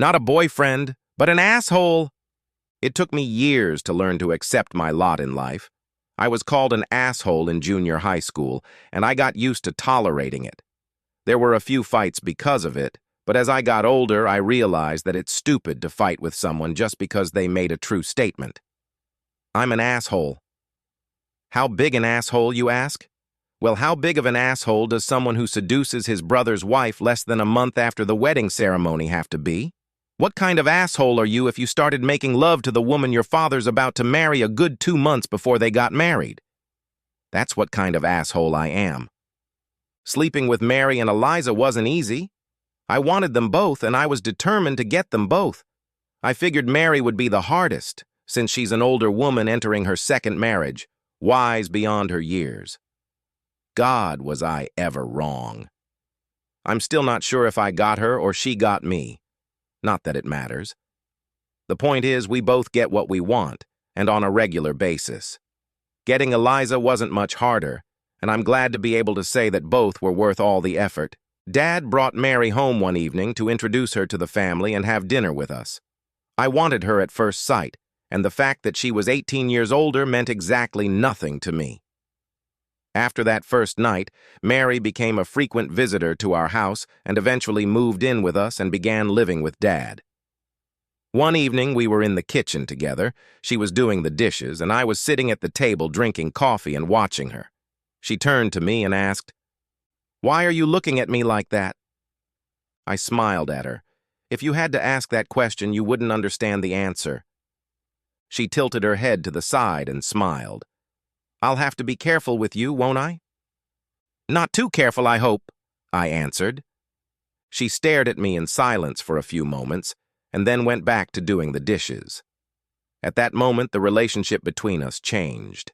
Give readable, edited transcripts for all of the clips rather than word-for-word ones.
Not a boyfriend, but an asshole. It took me years to learn to accept my lot in life. I was called an asshole in junior high school, and I got used to tolerating it. There were a few fights because of it, but as I got older, I realized that it's stupid to fight with someone just because they made a true statement. I'm an asshole. How big an asshole, you ask? Well, how big of an asshole does someone who seduces his brother's wife less than a month after the wedding ceremony have to be? What kind of asshole are you if you started making love to the woman your father's about to marry a good 2 months before they got married? That's what kind of asshole I am. Sleeping with Mary and Eliza wasn't easy. I wanted them both, and I was determined to get them both. I figured Mary would be the hardest, since she's an older woman entering her second marriage, wise beyond her years. God, was I ever wrong. I'm still not sure if I got her or she got me. Not that it matters. The point is, we both get what we want, and on a regular basis. Getting Eliza wasn't much harder, and I'm glad to be able to say that both were worth all the effort. Dad brought Mary home one evening to introduce her to the family and have dinner with us. I wanted her at first sight, and the fact that she was 18 years older meant exactly nothing to me. After that first night, Mary became a frequent visitor to our house and eventually moved in with us and began living with Dad. One evening, we were in the kitchen together. She was doing the dishes, and I was sitting at the table drinking coffee and watching her. She turned to me and asked, "Why are you looking at me like that?" I smiled at her. If you had to ask that question, you wouldn't understand the answer. She tilted her head to the side and smiled. "I'll have to be careful with you, won't I?" "Not too careful, I hope," I answered. She stared at me in silence for a few moments and then went back to doing the dishes. At that moment, the relationship between us changed.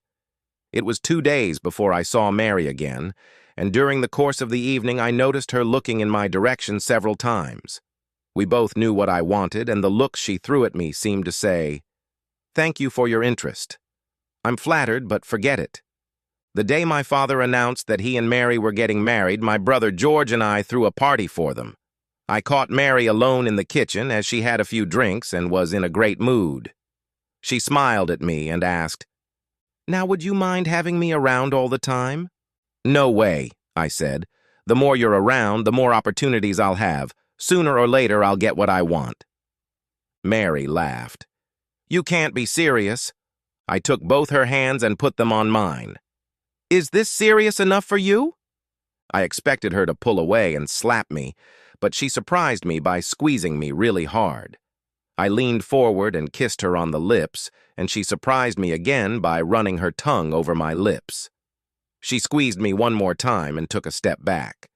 It was 2 days before I saw Mary again, and during the course of the evening, I noticed her looking in my direction several times. We both knew what I wanted, and the looks she threw at me seemed to say, "Thank you for your interest. I'm flattered, but forget it." The day my father announced that he and Mary were getting married, my brother George and I threw a party for them. I caught Mary alone in the kitchen as she had a few drinks and was in a great mood. She smiled at me and asked, "Now, would you mind having me around all the time?" "No way," I said. "The more you're around, the more opportunities I'll have. Sooner or later, I'll get what I want." Mary laughed. "You can't be serious." I took both her hands and put them on mine. "Is this serious enough for you?" I expected her to pull away and slap me, but she surprised me by squeezing me really hard. I leaned forward and kissed her on the lips, and she surprised me again by running her tongue over my lips. She squeezed me one more time and took a step back.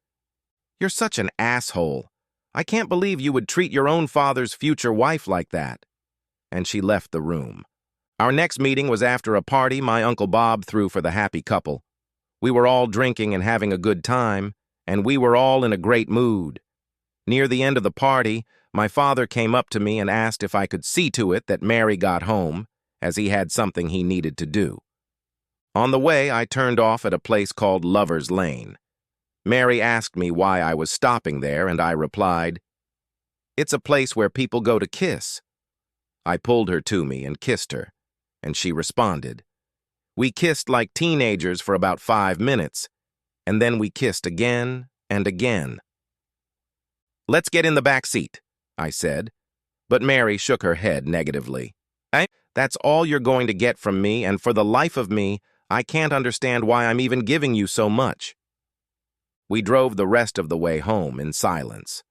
"You're such an asshole. I can't believe you would treat your own father's future wife like that." And she left the room. Our next meeting was after a party my Uncle Bob threw for the happy couple. We were all drinking and having a good time, and we were all in a great mood. Near the end of the party, my father came up to me and asked if I could see to it that Mary got home, as he had something he needed to do. On the way, I turned off at a place called Lover's Lane. Mary asked me why I was stopping there, and I replied, "It's a place where people go to kiss." I pulled her to me and kissed her, and she responded. We kissed like teenagers for about 5 minutes, and then we kissed again and again. "Let's get in the back seat," I said, but Mary shook her head negatively. That's all you're going to get from me, and for the life of me, I can't understand why I'm even giving you so much." We drove the rest of the way home in silence.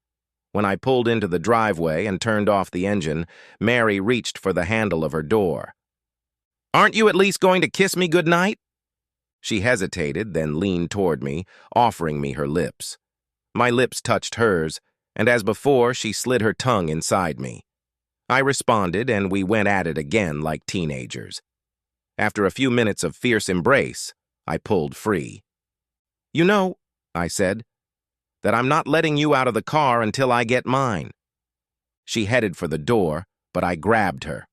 When I pulled into the driveway and turned off the engine, Mary reached for the handle of her door. "Aren't you at least going to kiss me goodnight?" She hesitated, then leaned toward me, offering me her lips. My lips touched hers, and as before, she slid her tongue inside me. I responded, and we went at it again like teenagers. After a few minutes of fierce embrace, I pulled free. "You know," I said, "that I'm not letting you out of the car until I get mine." She headed for the door, but I grabbed her.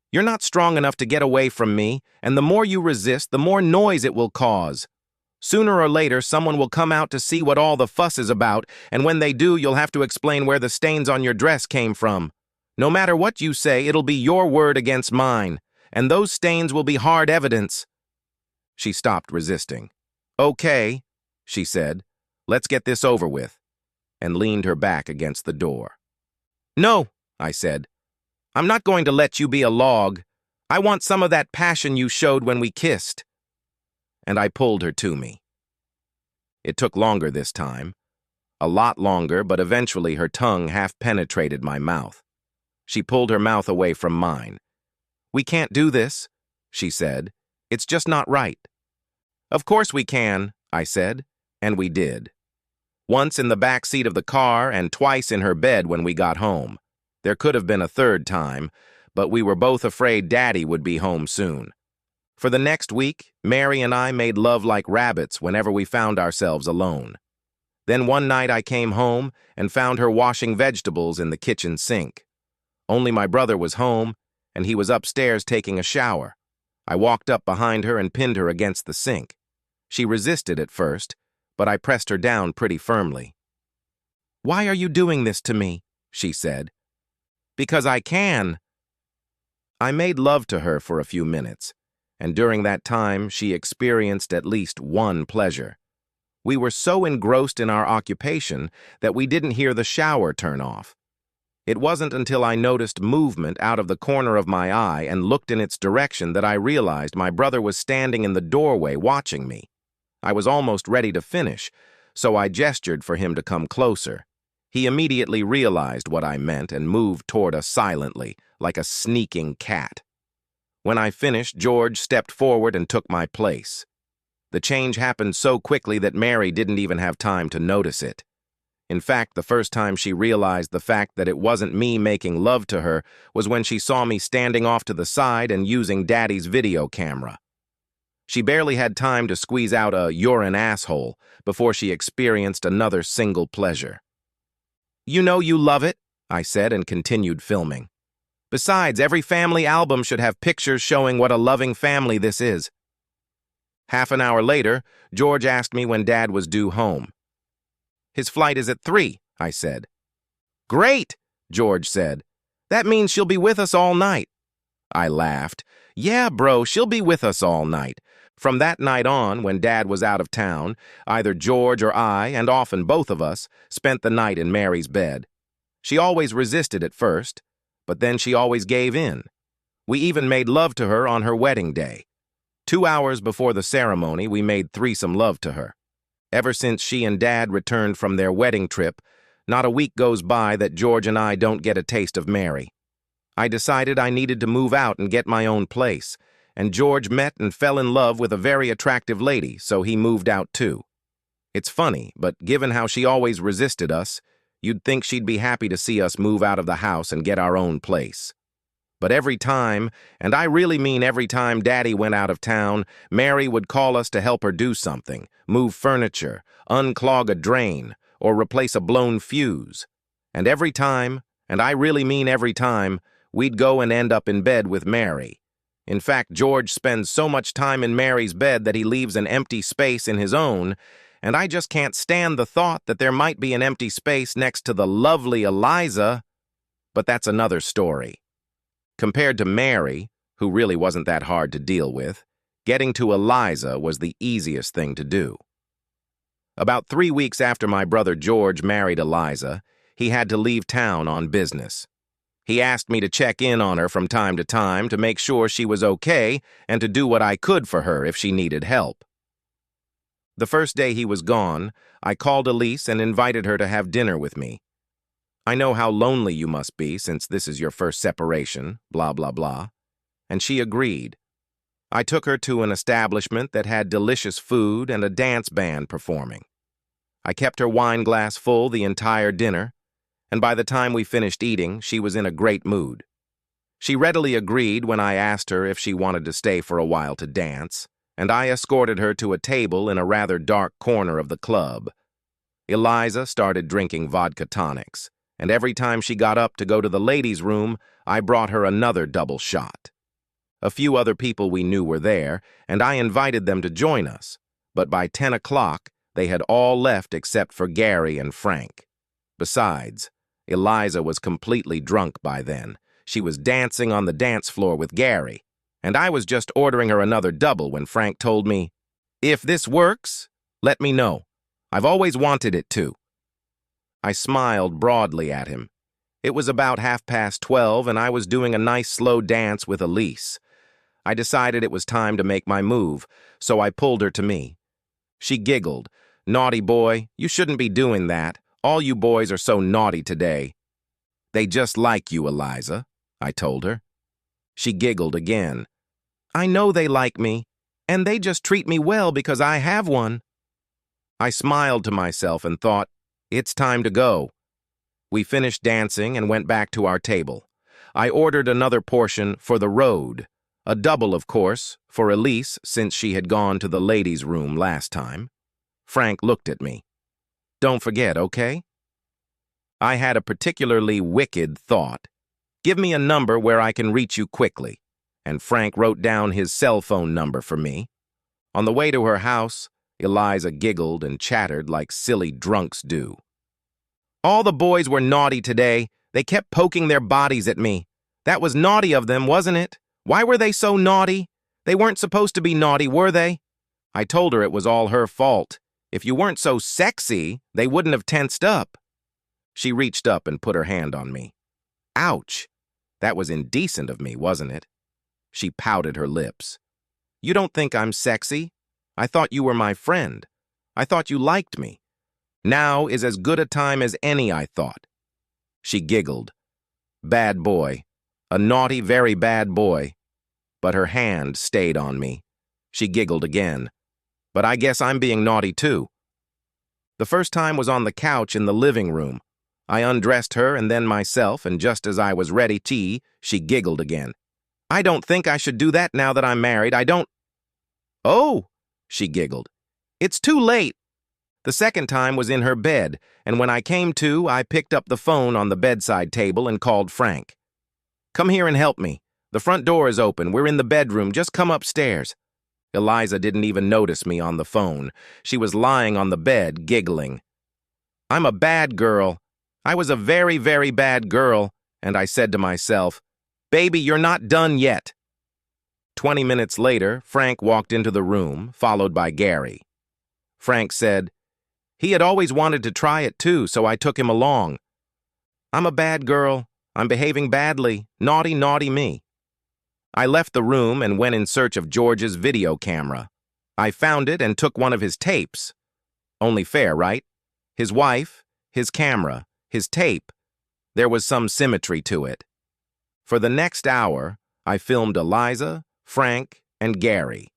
"You're not strong enough to get away from me, and the more you resist, the more noise it will cause. Sooner or later, someone will come out to see what all the fuss is about, and when they do, you'll have to explain where the stains on your dress came from. No matter what you say, it'll be your word against mine, and those stains will be hard evidence." She stopped resisting. "Okay," she said, "let's get this over with," and leaned her back against the door. "No," I said. "I'm not going to let you be a log. I want some of that passion you showed when we kissed." And I pulled her to me. It took longer this time. A lot longer, but eventually her tongue half penetrated my mouth. She pulled her mouth away from mine. "We can't do this," she said. "It's just not right." "Of course we can," I said, and we did. Once in the back seat of the car and twice in her bed when we got home. There could have been a third time, but we were both afraid Daddy would be home soon. For the next week, Mary and I made love like rabbits whenever we found ourselves alone. Then one night I came home and found her washing vegetables in the kitchen sink. Only my brother was home, and he was upstairs taking a shower. I walked up behind her and pinned her against the sink. She resisted at first, but I pressed her down pretty firmly. "Why are you doing this to me?" she said. "Because I can." I made love to her for a few minutes, and during that time she experienced at least one pleasure. We were so engrossed in our occupation that we didn't hear the shower turn off. It wasn't until I noticed movement out of the corner of my eye and looked in its direction that I realized my brother was standing in the doorway watching me. I was almost ready to finish, so I gestured for him to come closer. He immediately realized what I meant and moved toward us silently, like a sneaking cat. When I finished, George stepped forward and took my place. The change happened so quickly that Mary didn't even have time to notice it. In fact, the first time she realized the fact that it wasn't me making love to her was when she saw me standing off to the side and using Daddy's video camera. She barely had time to squeeze out a "you're an asshole" before she experienced another single pleasure. "You know you love it," I said and continued filming. "Besides, every family album should have pictures showing what a loving family this is." Half an hour later, George asked me when Dad was due home. "His flight is at 3, I said. "Great," George said. "That means she'll be with us all night." I laughed. "Yeah, bro, she'll be with us all night." From that night on, when Dad was out of town, either George or I, and often both of us, spent the night in Mary's bed. She always resisted at first, but then she always gave in. We even made love to her on her wedding day. 2 hours before the ceremony, we made threesome love to her. Ever since she and Dad returned from their wedding trip, not a week goes by that George and I don't get a taste of Mary. I decided I needed to move out and get my own place, and George met and fell in love with a very attractive lady, so he moved out too. It's funny, but given how she always resisted us, you'd think she'd be happy to see us move out of the house and get our own place. But every time, and I really mean every time Daddy went out of town, Mary would call us to help her do something, move furniture, unclog a drain, or replace a blown fuse. And every time, and I really mean every time, we'd go and end up in bed with Mary. In fact, George spends so much time in Mary's bed that he leaves an empty space in his own, and I just can't stand the thought that there might be an empty space next to the lovely Eliza. But that's another story. Compared to Mary, who really wasn't that hard to deal with, getting to Eliza was the easiest thing to do. About 3 weeks after my brother George married Eliza, he had to leave town on business. He asked me to check in on her from time to time to make sure she was okay and to do what I could for her if she needed help. The first day he was gone, I called Elise and invited her to have dinner with me. "I know how lonely you must be since this is your first separation, blah, blah, blah." And she agreed. I took her to an establishment that had delicious food and a dance band performing. I kept her wine glass full the entire dinner, and by the time we finished eating, she was in a great mood. She readily agreed when I asked her if she wanted to stay for a while to dance, and I escorted her to a table in a rather dark corner of the club. Eliza started drinking vodka tonics, and every time she got up to go to the ladies' room, I brought her another double shot. A few other people we knew were there, and I invited them to join us, but by 10 o'clock, they had all left except for Gary and Frank. Besides, Eliza was completely drunk by then. She was dancing on the dance floor with Gary, and I was just ordering her another double when Frank told me, "If this works, let me know. I've always wanted it to." I smiled broadly at him. It was about 12:30, and I was doing a nice slow dance with Elise. I decided it was time to make my move, so I pulled her to me. She giggled. "Naughty boy, you shouldn't be doing that. All you boys are so naughty today." "They just like you, Eliza," I told her. She giggled again. "I know they like me, and they just treat me well because I have one." I smiled to myself and thought, it's time to go. We finished dancing and went back to our table. I ordered another portion for the road, a double, of course, for Elise since she had gone to the ladies' room last time. Frank looked at me. "Don't forget, okay?" I had a particularly wicked thought. "Give me a number where I can reach you quickly." And Frank wrote down his cell phone number for me. On the way to her house, Eliza giggled and chattered like silly drunks do. "All the boys were naughty today. They kept poking their bodies at me. That was naughty of them, wasn't it? Why were they so naughty? They weren't supposed to be naughty, were they?" I told her it was all her fault. If you weren't so sexy, they wouldn't have tensed up. She reached up and put her hand on me. Ouch! That was indecent of me, wasn't it? She pouted her lips. "You don't think I'm sexy? I thought you were my friend. I thought you liked me. Now is as good a time as any, I thought." She giggled. "Bad boy. A naughty, very bad boy." But her hand stayed on me. She giggled again. "But I guess I'm being naughty too." The first time was on the couch in the living room. I undressed her and then myself, and just as I was ready, she giggled again. "I don't think I should do that now that I'm married. I don't—" "Oh," she giggled. "It's too late." The second time was in her bed, and when I came to, I picked up the phone on the bedside table and called Frank. "Come here and help me. The front door is open. We're in the bedroom. Just come upstairs." Eliza didn't even notice me on the phone. She was lying on the bed, giggling. "I'm a bad girl. I was a very, very bad girl," and I said to myself, "Baby, you're not done yet." 20 minutes later, Frank walked into the room, followed by Gary. Frank said, "He had always wanted to try it too, so I took him along. I'm a bad girl. I'm behaving badly. Naughty, naughty me." I left the room and went in search of George's video camera. I found it and took one of his tapes. Only fair, right? His wife, his camera, his tape. There was some symmetry to it. For the next hour, I filmed Eliza, Frank, and Gary.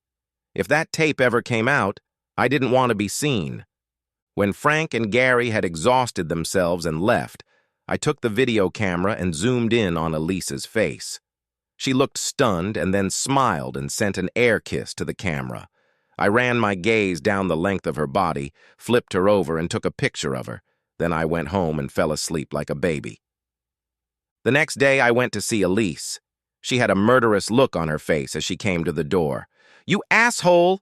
If that tape ever came out, I didn't want to be seen. When Frank and Gary had exhausted themselves and left, I took the video camera and zoomed in on Elisa's face. She looked stunned and then smiled and sent an air kiss to the camera. I ran my gaze down the length of her body, flipped her over, and took a picture of her. Then I went home and fell asleep like a baby. The next day, I went to see Elise. She had a murderous look on her face as she came to the door. "You asshole!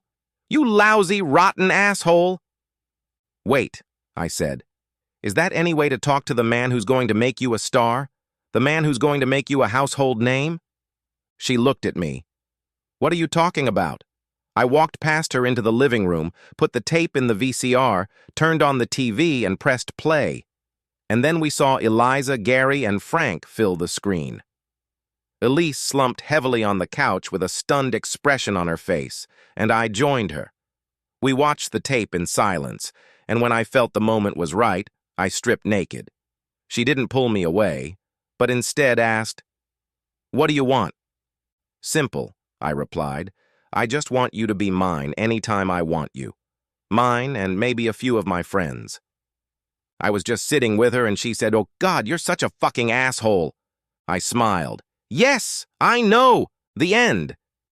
You lousy, rotten asshole!" "Wait," I said. "Is that any way to talk to the man who's going to make you a star? The man who's going to make you a household name?" She looked at me. "What are you talking about?" I walked past her into the living room, put the tape in the VCR, turned on the TV, and pressed play. And then we saw Eliza, Gary, and Frank fill the screen. Elise slumped heavily on the couch with a stunned expression on her face, and I joined her. We watched the tape in silence, and when I felt the moment was right, I stripped naked. She didn't pull me away, but instead asked, "What do you want?" "Simple," I replied. "I just want you to be mine anytime I want you. Mine and maybe a few of my friends." I was just sitting with her and she said, "Oh God, you're such a fucking asshole." I smiled. "Yes, I know. The end."